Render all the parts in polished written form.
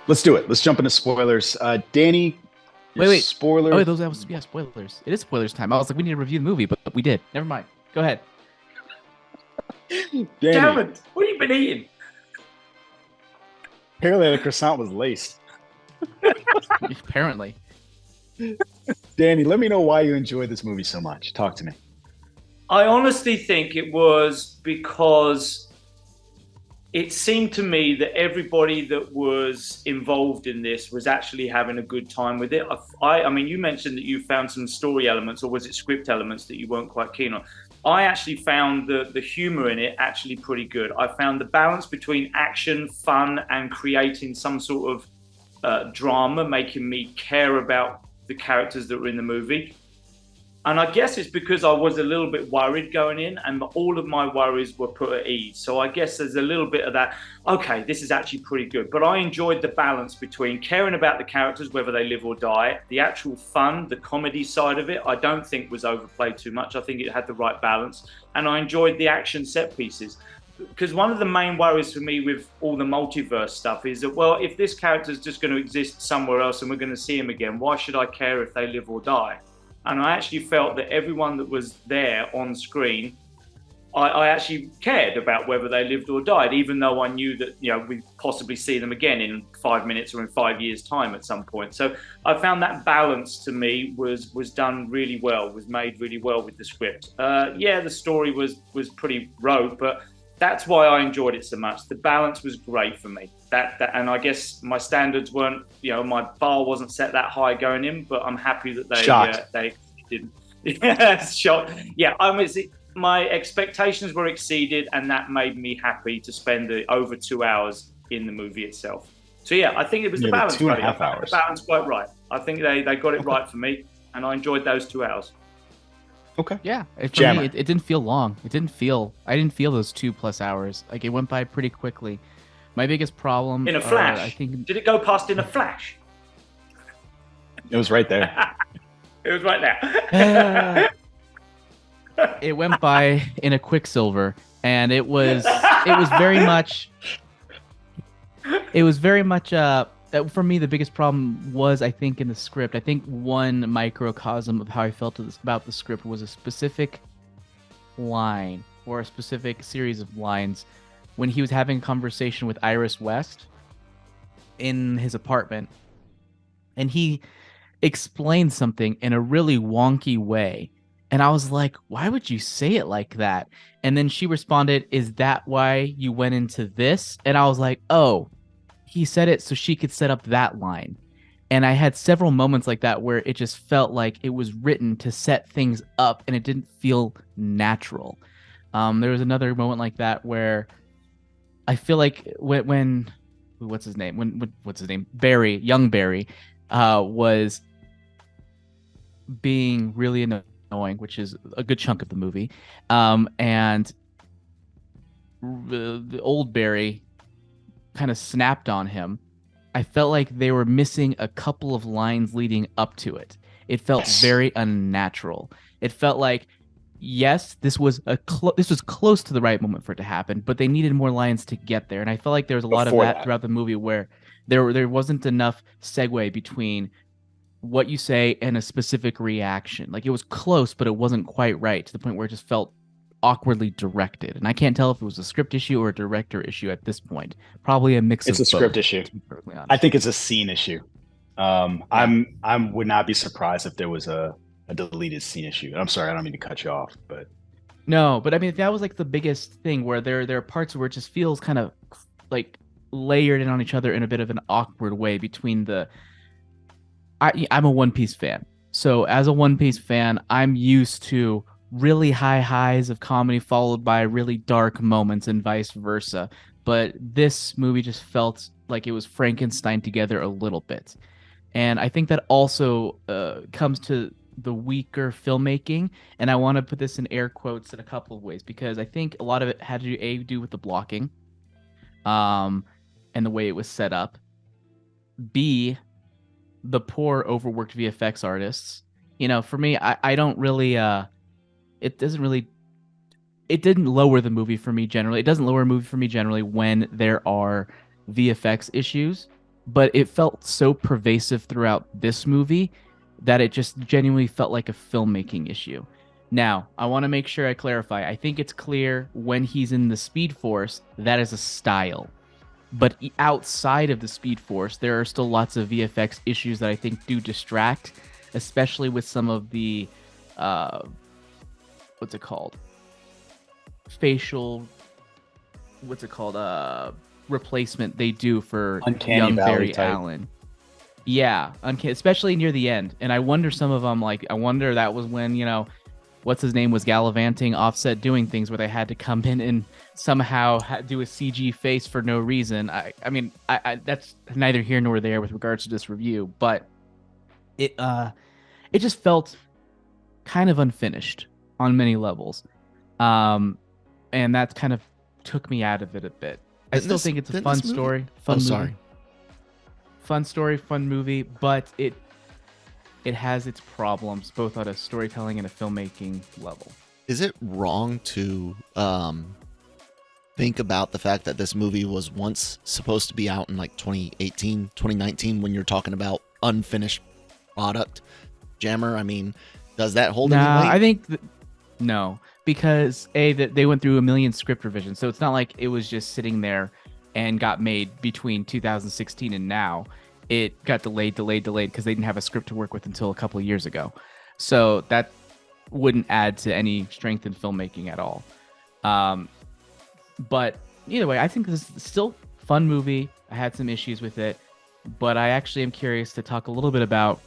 Let's do it. Let's jump into spoilers. Danny, your Wait. Oh, spoiler. wait, that was, yeah, spoilers. It is spoilers time. I was like, we need to review the movie, but we did. Never mind. Go ahead. Danny, Darren, what have you been eating? apparently the croissant was laced. Apparently. Danny, let me know why you enjoyed this movie so much. Talk to me. I honestly think it was because it seemed to me that everybody that was involved in this was actually having a good time with it. I mean, you mentioned that you found some story elements, or was it script elements that you weren't quite keen on? I actually found the humor in it actually pretty good. I found the balance between action, fun, and creating some sort of drama, making me care about the characters that were in the movie. And I guess it's because I was a little bit worried going in, and all of my worries were put at ease. So I guess there's a little bit of that. Okay, this is actually pretty good. But I enjoyed the balance between caring about the characters, whether they live or die, the actual fun, the comedy side of it. I don't think was overplayed too much. I think it had the right balance, and I enjoyed the action set pieces. Because one of the main worries for me with all the multiverse stuff is that, well, if this character is just going to exist somewhere else and we're going to see him again, why should I care if they live or die? And I actually felt that everyone that was there on screen, I actually cared about whether they lived or died, even though I knew that, we'd possibly see them again in 5 minutes or in 5 years' time at some point. So I found that balance to me was done really well, was made really well with the script. Yeah, the story was pretty rogue, but that's why I enjoyed it so much. The balance was great for me. And I guess my standards weren't, my bar wasn't set that high going in, but I'm happy that Shocked. they didn't. Yeah, shocked. Yeah, my expectations were exceeded, and that made me happy to spend over 2 hours in the movie itself. So yeah, I think it was the Nearly balance, two and a buddy. I half found the hours. balance quite right. I think they got it Okay. right for me, and I enjoyed those 2 hours. Okay. Yeah. For me, Jammer. it didn't feel long. I didn't feel those 2+ hours. Like, it went by pretty quickly. My biggest problem, In a I flash. think, Did it go past in a flash? It was right there. It was right there. it went by in a quicksilver, and it was very much for me, the biggest problem was, I think, in the script. I think one microcosm of how I felt about the script was a specific line, or a specific series of lines, when he was having a conversation with Iris West in his apartment, and he explained something in a really wonky way. And I was like, why would you say it like that? And then she responded, is that why you went into this? And I was like, oh, he said it so she could set up that line. And I had several moments like that where it just felt like it was written to set things up, and it didn't feel natural. There was another moment like that where I feel like when what's his name? What's his name? Young Barry, was being really annoying, which is a good chunk of the movie. And the old Barry kind of snapped on him. I felt like they were missing a couple of lines leading up to it. It felt Yes. very unnatural. It felt like, yes, this was close to the right moment for it to happen, but they needed more lines to get there. And I felt like there was a lot of Before that that. throughout the movie, where there wasn't enough segue between what you say and a specific reaction. Like, it was close, but it wasn't quite right, to the point where it just felt awkwardly directed. And I can't tell if it was a script issue or a director issue at this point. Probably a mix It's of a script both, issue. to be perfectly I honest. think it's a scene issue. Yeah. I would not be surprised if there was a deleted scene issue. I'm sorry, I don't mean to cut you off, but No, but I mean, that was like the biggest thing, where there are parts where it just feels kind of like layered in on each other in a bit of an awkward way between the I'm a One Piece fan. So as a One Piece fan, I'm used to really high highs of comedy followed by really dark moments, and vice versa. But this movie just felt like it was Frankenstein together a little bit. And I think that also comes to the weaker filmmaking. And I want to put this in air quotes in a couple of ways, because I think a lot of it had to do with the blocking, um, and the way it was set up. B, the poor overworked VFX artists. For me, I don't really it doesn't really it didn't lower the movie for me generally. It doesn't lower a movie for me generally when there are VFX issues. but it felt so pervasive throughout this movie that it just genuinely felt like a filmmaking issue. Now, I want to make sure I clarify. I think it's clear when he's in the Speed Force, that is a style. But outside of the Speed Force, there are still lots of VFX issues that I think do distract, especially with some of the, what's it called? Facial, what's it called? Replacement they do for Uncanny young Valley Barry type. Allen. Yeah, especially near the end. And I wonder some of them, like, I wonder that was when, what's his name was gallivanting, Offset doing things where they had to come in and somehow do a CG face for no reason. I mean, that's neither here nor there with regards to this review, but it just felt kind of unfinished on many levels. And that kind of took me out of it a bit. I still think it's a fun story, fun movie. Fun story, fun movie, but it has its problems both at a storytelling and a filmmaking level. Is it wrong to think about the fact that this movie was once supposed to be out in like 2018, 2019 when you're talking about unfinished product? Jammer, I mean, does that hold any weight? I think no, because they went through a million script revisions, so it's not like it was just sitting there and got made between 2016 and now. It got delayed because they didn't have a script to work with until a couple of years ago. So that wouldn't add to any strength in filmmaking at all. But either way, I think this is still a fun movie. I had some issues with it, but I actually am curious to talk a little bit about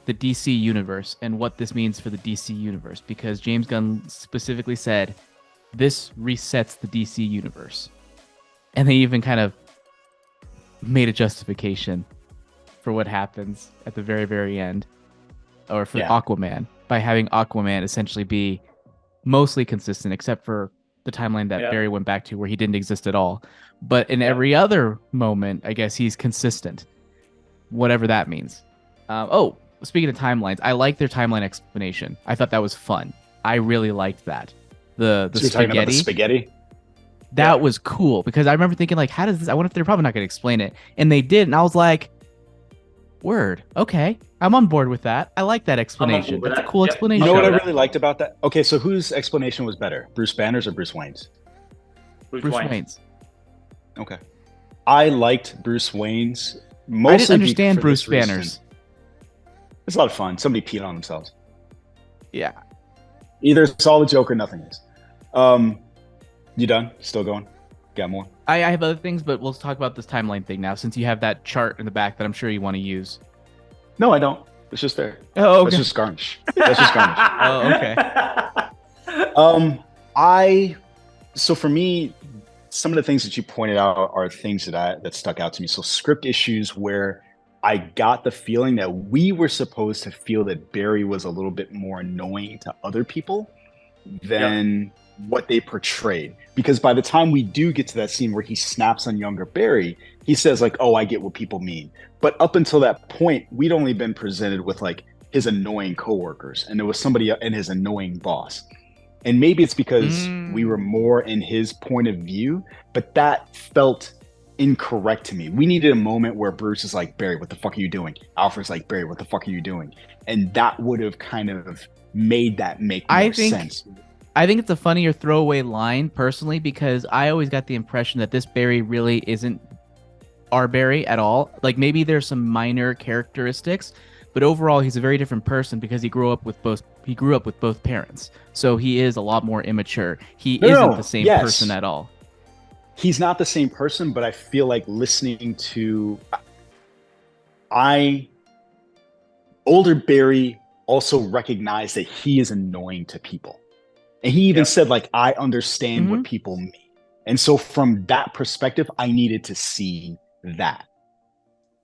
the DC universe and what this means for the DC universe, because James Gunn specifically said this resets the DC universe. And they even kind of made a justification for what happens at the very, very end, or for Aquaman, by having Aquaman essentially be mostly consistent, except for the timeline that Barry went back to where he didn't exist at all. But in every other moment, I guess he's consistent, whatever that means. Speaking of timelines, I like their timeline explanation. I thought that was fun. I really liked that. The so you're talking about the spaghetti? That was cool, because I remember thinking, like, how does this? I wonder if they're probably not going to explain it. And they did. And I was like, word. Okay. I'm on board with that. I like that explanation. That's a cool explanation. You know what I really liked about that? Okay, so whose explanation was better? Bruce Banner's or Bruce Wayne's? Bruce Wayne's. Okay. I liked Bruce Wayne's. Mostly I didn't understand Bruce Banner's. It's a lot of fun. Somebody peed on themselves. Yeah. Either it's all a joke or nothing is. You done? Still going? Got more? I have other things, but we'll talk about this timeline thing now, since you have that chart in the back that I'm sure you want to use. No, I don't. It's just there. Oh, okay. That's just garnish. That's just garnish. Oh, okay. So for me, some of the things that you pointed out are things that stuck out to me. So script issues where I got the feeling that we were supposed to feel that Barry was a little bit more annoying to other people than what they portrayed. Because by the time we do get to that scene where he snaps on younger Barry, he says like, oh, I get what people mean. But up until that point, we'd only been presented with like his annoying coworkers, and there was somebody and his annoying boss. And maybe it's because we were more in his point of view, but that felt incorrect to me. We needed a moment where Bruce is like, Barry, what the fuck are you doing? Alfred's like, Barry, what the fuck are you doing? And that would have kind of made that make more sense. I think it's a funnier throwaway line, personally, because I always got the impression that this Barry really isn't our Barry at all. Like, maybe there's some minor characteristics, but overall he's a very different person because he grew up with both parents. So he is a lot more immature. He isn't the same person at all. He's not the same person, but I feel like listening to older Barry also recognized that he is annoying to people. And he even said, like, I understand what people mean. And so from that perspective, I needed to see that.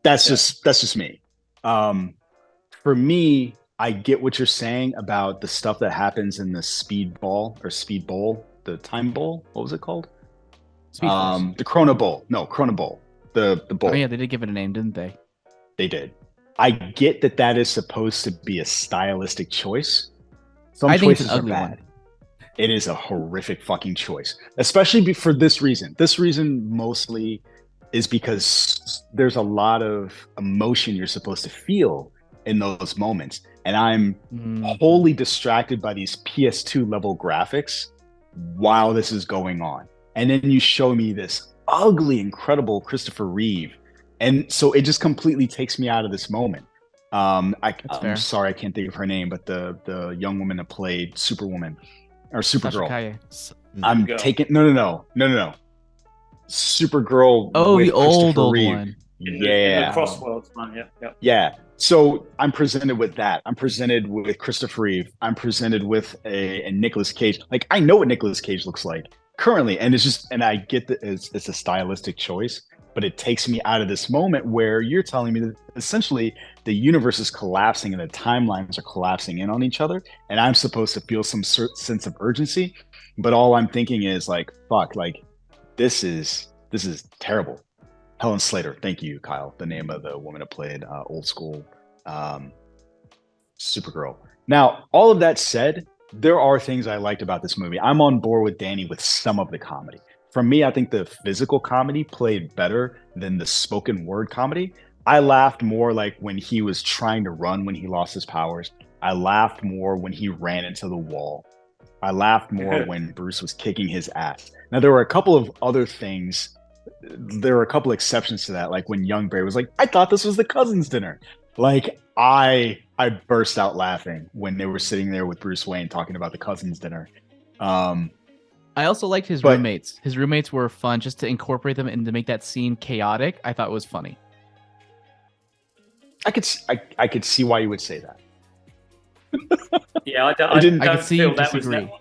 That's just me. For me, I get what you're saying about the stuff that happens in the speed bowl, the time bowl. What was it called? The Chrono Bowl. No, Chrono Bowl. The bowl. Oh yeah, they did give it a name, didn't they? They did. I get that is supposed to be a stylistic choice. Some choices are bad. It is a horrific fucking choice, especially for this reason. This reason mostly is because there's a lot of emotion you're supposed to feel in those moments. And I'm wholly distracted by these PS2 level graphics while this is going on. And then you show me this ugly, incredible Christopher Reeve. And so it just completely takes me out of this moment. I'm sorry, I can't think of her name, but the young woman that played Superwoman or Supergirl. I'm taking no. Supergirl. Oh, the old Reeve. one. In the Crossworlds one, yeah. So I'm presented with that. I'm presented with Christopher Reeve. I'm presented with a Nicolas Cage. Like, I know what Nicolas Cage looks like currently, and I get that it's a stylistic choice, but it takes me out of this moment where you're telling me that essentially the universe is collapsing and the timelines are collapsing in on each other, and I'm supposed to feel some sense of urgency, but all I'm thinking is like, fuck, like this is terrible. Helen Slater, thank you, Kyle. The name of the woman who played old school Supergirl. Now, all of that said, there are things I liked about this movie. I'm on board with Danny with some of the comedy. For me, I think the physical comedy played better than the spoken word comedy. I laughed more like when he was trying to run when he lost his powers. I laughed more when he ran into the wall. I laughed more when Bruce was kicking his ass. Now, there were a couple of other things. There were a couple exceptions to that, like when young Barry was like, I thought this was the cousins' dinner. Like, I burst out laughing when they were sitting there with Bruce Wayne talking about the cousins' dinner. I also liked his roommates. His roommates were fun, just to incorporate them and to make that scene chaotic. I thought it was funny. I could see why you would say that. Yeah, I don't see feel you that was disagree. that.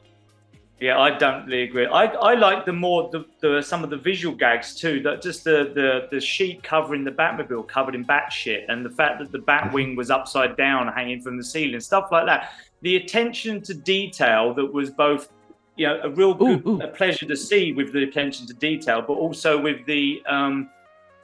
Yeah, I don't really agree. I like the some of the visual gags too. That just the sheet covering the Batmobile covered in bat shit, and the fact that the Batwing was upside down, hanging from the ceiling, stuff like that. The attention to detail that was both, a real good a pleasure to see with the attention to detail, but also with the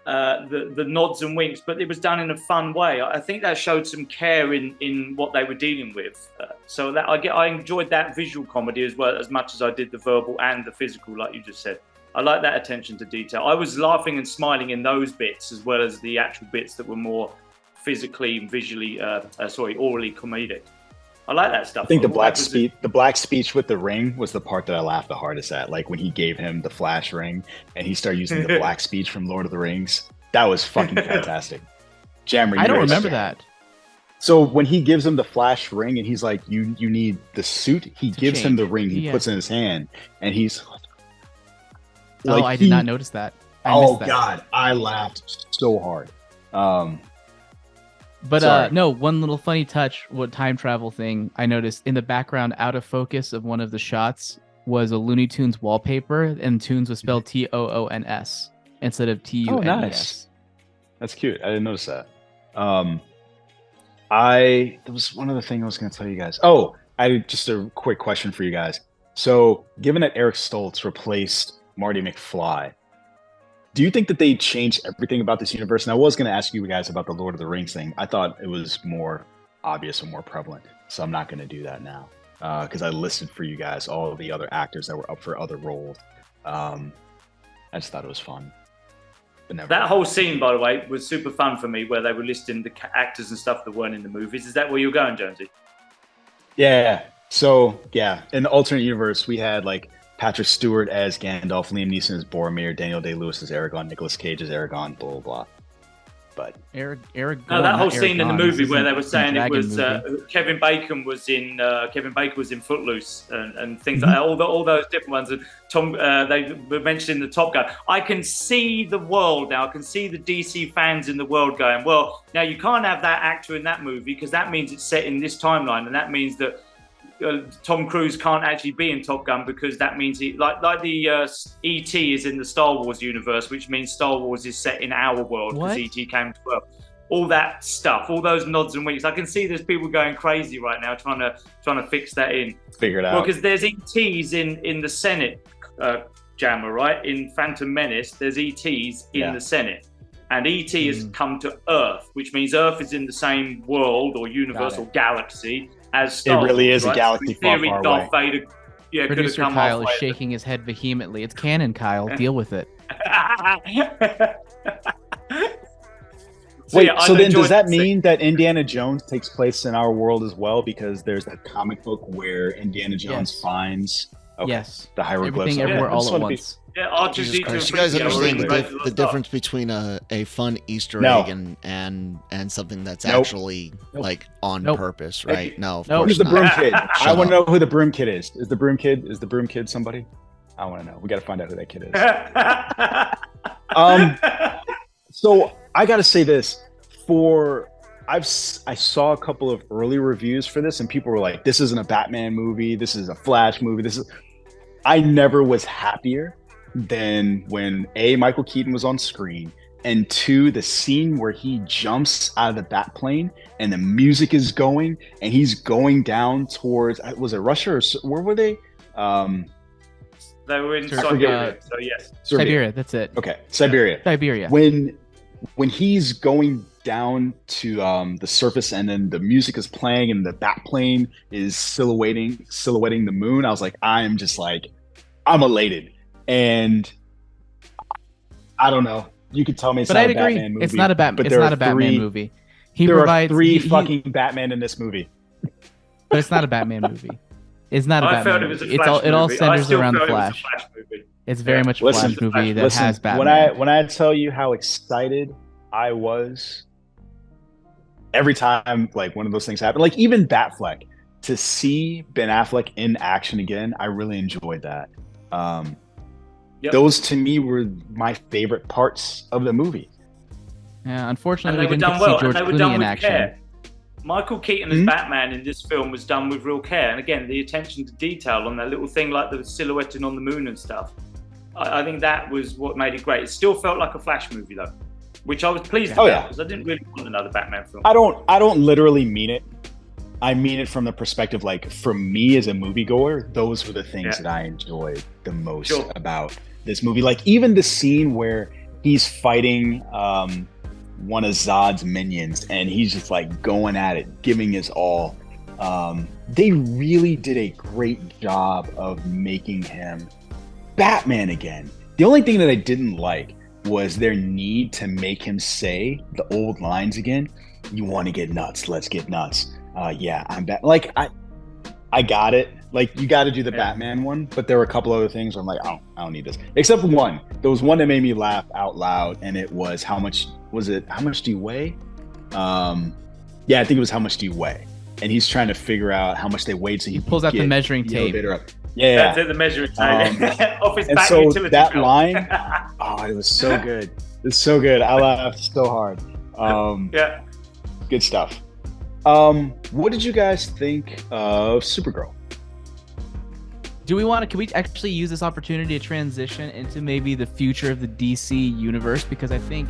nods and winks, but it was done in a fun way. I think that showed some care in what they were dealing with. So that I enjoyed that visual comedy as well, as much as I did the verbal and the physical, like you just said. I like that attention to detail. I was laughing and smiling in those bits as well as the actual bits that were more physically and visually, orally comedic. I like that stuff. I think the black speech with the ring was the part that I laughed the hardest at. Like when he gave him the flash ring and he started using the black speech from Lord of the Rings. That was fucking fantastic. Jammer, I don't remember that. So when he gives him the flash ring and he's like, you need the suit, he gives him the ring, he puts in his hand, and he's like, I did not notice that. God, I laughed so hard. But no, one little funny touch, what time travel thing I noticed in the background, out of focus of one of the shots, was a Looney Tunes wallpaper, and Tunes was spelled Toons instead of Tunes. Oh, nice. That's cute. I didn't notice that. There was one other thing I was going to tell you guys. Oh, just a quick question for you guys. So, given that Eric Stoltz replaced Marty McFly, do you think that they changed everything about this universe? And I was going to ask you guys about the Lord of the Rings thing. I thought it was more obvious and more prevalent. So I'm not going to do that now because I listed for you guys all of the other actors that were up for other roles. I just thought it was fun. But that whole scene, by the way, was super fun for me, where they were listing the actors and stuff that weren't in the movies. Is that where you're going, Jonesy? Yeah. So, yeah, in the alternate universe, we had like Patrick Stewart as Gandalf, Liam Neeson as Boromir, Daniel Day-Lewis as Aragorn, Nicolas Cage as Aragorn, blah, blah, blah. But that whole scene in the movie where they were saying it was Kevin Bacon was in Footloose and things like that, all those different ones. And Tom, they were mentioning the Top Gun. I can see the world now. I can see the DC fans in the world going, well, now you can't have that actor in that movie because that means it's set in this timeline, and that means that Tom Cruise can't actually be in Top Gun because that means he like the E.T. is in the Star Wars universe, which means Star Wars is set in our world because E.T. came to Earth. All that stuff, all those nods and winks. I can see there's people going crazy right now trying to fix that in. Figure it out. Well, because there's E.T.s in the Senate, Jammer, right? In Phantom Menace, there's E.T.s in the Senate. And E.T. has come to Earth, which means Earth is in the same world or universe or galaxy as Star Wars. It really is right? a galaxy far, far Darth away. Vader, Producer Kyle is shaking his head vehemently. It's canon, Kyle. Deal with it. Wait, yeah, so I've then does enjoyed that the scene. mean that Indiana Jones takes place in our world as well? Because there's that comic book where Indiana Jones Yes. finds Yes. the hieroglyphs. Everything, Okay, everywhere, I just all at wanted to be- once. Yeah, R2D2 Jesus and Christ, you guys 3PO are understand in the, Raiders of the Lost difference between a fun Easter No. egg and something that's Nope. actually Nope. like on Nope. purpose, right? Hey, No, of nope. course Who's the not. broom kid? Shut I want to up. know who the broom kid is. Is the broom kid somebody? I want to know. We got to find out who that kid is. So I got to say this I saw a couple of early reviews for this, and people were like, "This isn't a Batman movie. This is a Flash movie. I never was happier than when Michael Keaton was on screen, and two, the scene where he jumps out of the bat plane and the music is going, and he's going down towards, was it Russia or where were they? They were in I forget. Siberia, so yes. Siberia. That's it. Okay, Siberia. Siberia. When he's going down to the surface and then the music is playing and the bat plane is silhouetting the moon, I was like, I'm elated. And I don't know, you could tell me it's But not I'd a agree. Batman movie, It's not a Batman. but It's not a Batman movie. There are provides three he- fucking Batman in this movie. but it's not a Batman movie. It's not a I Batman felt it was a movie. Flash It all movie. I centers still around the felt it was a Flash. Flash movie. It's very Yeah. much a Listen, Flash movie that Listen, has Batman. when I tell you how excited I was every time like one of those things happened, like even Batfleck, to see Ben Affleck in action again, I really enjoyed that. Yep. Those to me were my favorite parts of the movie. Yeah, And unfortunately, they we were didn't done get to well, see and George they were Clooney done in with action. care. Michael Keaton as Batman in this film was done with real care, and again, the attention to detail on that little thing like the silhouetting on the moon and stuff. I think that was what made it great. It still felt like a Flash movie though, which I was pleased Oh, about yeah. because I didn't really want another Batman film. I don't literally mean it. I mean it from the perspective, like, for me as a moviegoer, those were the things that I enjoyed the most about this movie. Like even the scene where he's fighting one of Zod's minions and he's just like going at it, giving his all. They really did a great job of making him Batman again. The only thing that I didn't like was their need to make him say the old lines again. You want to get nuts? Let's get nuts. Yeah, I'm back. Like I got it. Like you got to do the Batman one, but there were a couple other things where I'm like, I don't need this. Except for one. There was one that made me laugh out loud, and it was how much do you weigh? Yeah, I think it was how much do you weigh? And he's trying to figure out how much they weighed, so he pulls out the measuring the tape. elevator up. Yeah, That's it, the measuring tape off his and back so utility that belt. line, oh, it was so good. It's so good. I laughed so hard. Yeah. Good stuff. What did you guys think of Supergirl? Can we actually use this opportunity to transition into maybe the future of the DC universe? Because I think